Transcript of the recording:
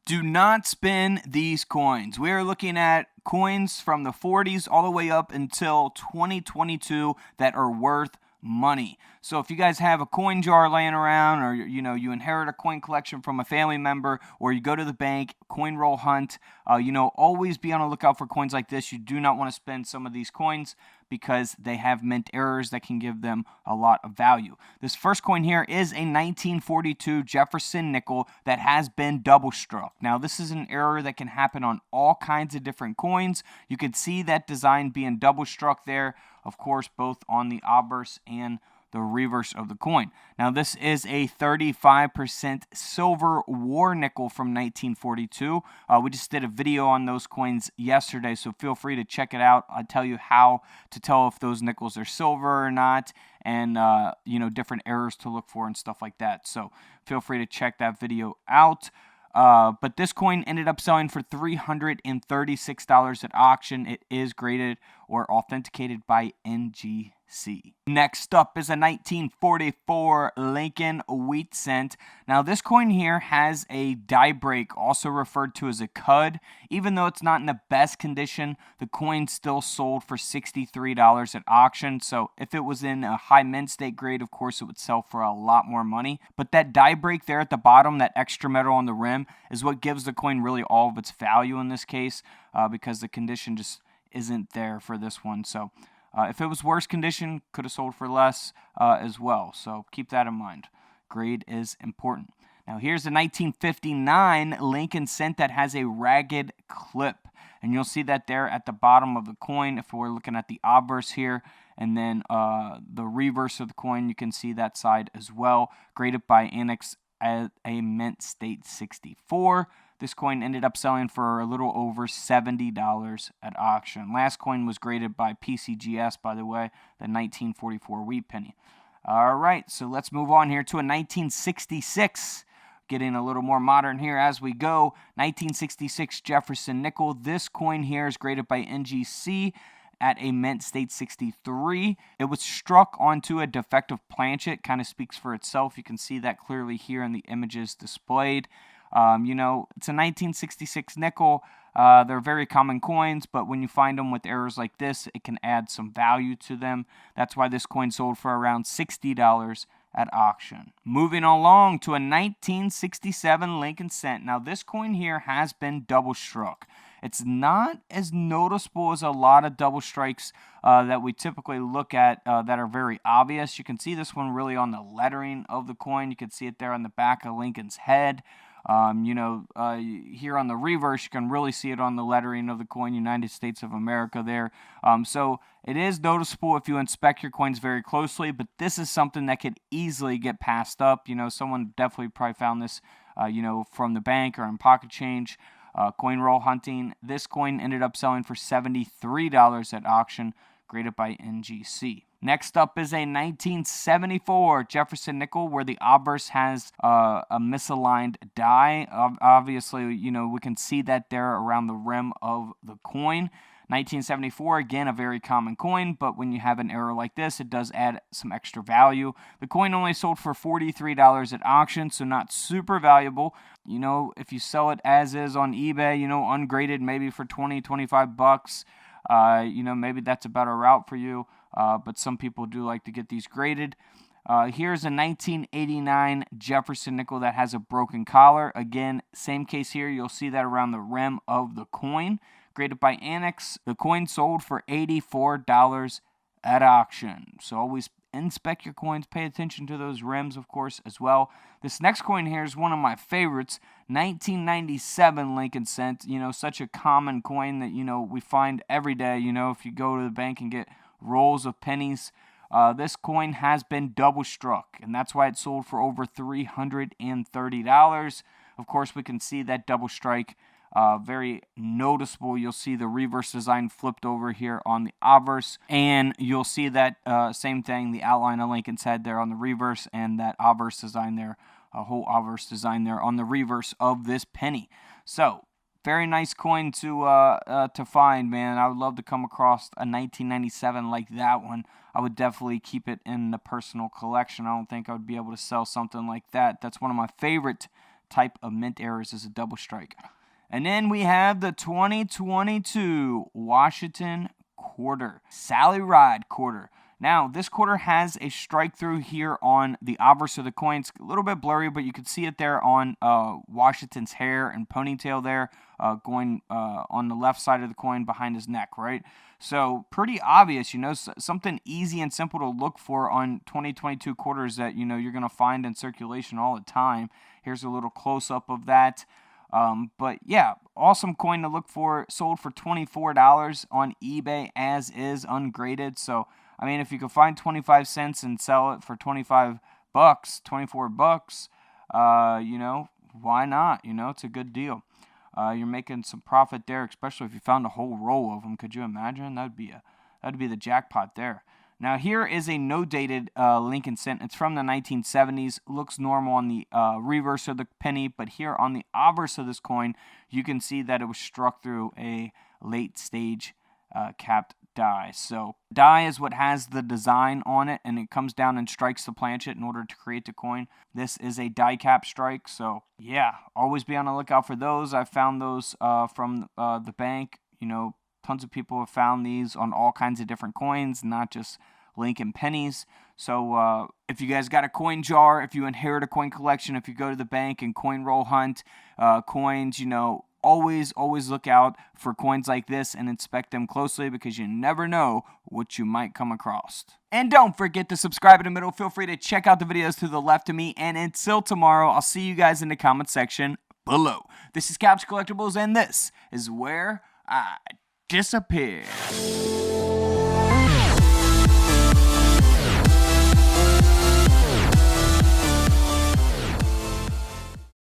Do not spin these coins. We are looking at coins from the 40s all the way up until 2022 that are worth money. So if you guys have a coin jar laying around, or you inherit a coin collection from a family member, or you go to the bank, coin roll hunt, always be on the lookout for coins like this. You do not want to spend some of these coins because they have mint errors that can give them a lot of value. This first coin here is a 1942 Jefferson nickel that has been double struck. Now this is an error that can happen on all kinds of different coins. You can see that design being double struck there, of course, both on the obverse and the reverse of the coin. Now this is a 35% silver war nickel from 1942. We just did a video on those coins yesterday, so feel free to check it out. I'll tell you how to tell if those nickels are silver or not, and different errors to look for and stuff like that. So feel free to check that video out. But this coin ended up selling for $336 at auction. It is graded or authenticated by NGC. Next up is a 1944 Lincoln wheat cent. Now this coin here has a die break, also referred to as a cud. Even though it's not in the best condition, the coin still sold for $63 at auction. So if it was in a high mint state grade, of course it would sell for a lot more money. But that die break there at the bottom, that extra metal on the rim, is what gives the coin really all of its value in this case, because the condition just isn't there for this one. So if it was worse condition, could have sold for less as well. So keep that in mind. Grade is important. Now here's a 1959 Lincoln cent that has a ragged clip. And you'll see that there at the bottom of the coin if we're looking at the obverse here. And then the reverse of the coin, you can see that side as well. Graded by Annex at a mint state 64. This coin ended up selling for a little over $70 at auction. Last coin was graded by PCGS, by the way, the 1944 wheat penny. All right, so let's move on here to a 1966. Getting a little more modern here as we go. 1966 Jefferson nickel. This coin here is graded by NGC at a mint state 63. It was struck onto a defective planchet. Kind of speaks for itself. You can see that clearly here in the images displayed. It's a 1966 nickel. They're very common coins, but when you find them with errors like this, it can add some value to them. That's why this coin sold for around $60 at auction. Moving along to a 1967 Lincoln cent. Now this coin here has been double struck. It's not as noticeable as a lot of double strikes that we typically look at that are very obvious. You can see this one really on the lettering of the coin. You can see it there on the back of Lincoln's head. Here on the reverse, you can really see it on the lettering of the coin, United States of America there. So it is noticeable if you inspect your coins very closely, but this is something that could easily get passed up. Someone definitely probably found this, from the bank or in pocket change. Coin roll hunting. This coin ended up selling for $73 at auction, graded by NGC. Next up is a 1974 Jefferson nickel where the obverse has a misaligned die. Obviously, we can see that there around the rim of the coin. 1974, again, a very common coin, but when you have an error like this, it does add some extra value. The coin only sold for $43 at auction, so not super valuable. If you sell it as is on eBay, ungraded, maybe for 20, 25 bucks, maybe that's a better route for you. But some people do like to get these graded. Here's a 1989 Jefferson nickel that has a broken collar. Again, same case here. You'll see that around the rim of the coin. Graded by Annex. The coin sold for $84 at auction. So always inspect your coins. Pay attention to those rims, of course, as well. This next coin here is one of my favorites. 1997 Lincoln cent. Such a common coin that, we find every day. If you go to the bank and get rolls of pennies. This coin has been double struck, and that's why it sold for over $330. Of course, we can see that double strike very noticeable. You'll see the reverse design flipped over here on the obverse, and you'll see that same thing, the outline of Lincoln's head there on the reverse, and that obverse design there, a whole obverse design there on the reverse of this penny. So very nice coin to find, man. I would love to come across a 1997 like that one. I would definitely keep it in the personal collection. I don't think I would be able to sell something like that. That's one of my favorite type of mint errors is a double strike. And then we have the 2022 Washington quarter, Sally Ride quarter. Now, this quarter has a strike through here on the obverse of the coin. It's a little bit blurry, but you can see it there on Washington's hair and ponytail there, going on the left side of the coin behind his neck, right? So pretty obvious, something easy and simple to look for on 2022 quarters that, you're going to find in circulation all the time. Here's a little close-up of that. But yeah, awesome coin to look for. Sold for $24 on eBay as is, ungraded. So I mean, if you could find 25 cents and sell it for 25 bucks, 24 bucks, why not? It's a good deal. You're making some profit there, especially if you found a whole roll of them. Could you imagine? That'd be the jackpot there. Now, here is a no-dated Lincoln cent. It's from the 1970s. Looks normal on the reverse of the penny, but here on the obverse of this coin, you can see that it was struck through a late-stage capped die. So die is what has the design on it, and it comes down and strikes the planchet in order to create the coin. This is a die cap strike, so yeah, always be on the lookout for those. I found those from the bank. Tons of people have found these on all kinds of different coins, not just Lincoln pennies. So if you guys got a coin jar, if you inherit a coin collection, if you go to the bank and coin roll hunt coins, always look out for coins like this and inspect them closely, because you never know what you might come across. And don't forget to subscribe in the middle. Feel free to check out the videos to the left of me. And until tomorrow, I'll see you guys in the comment section below. This is Couch Collectibles, and this is where I disappear.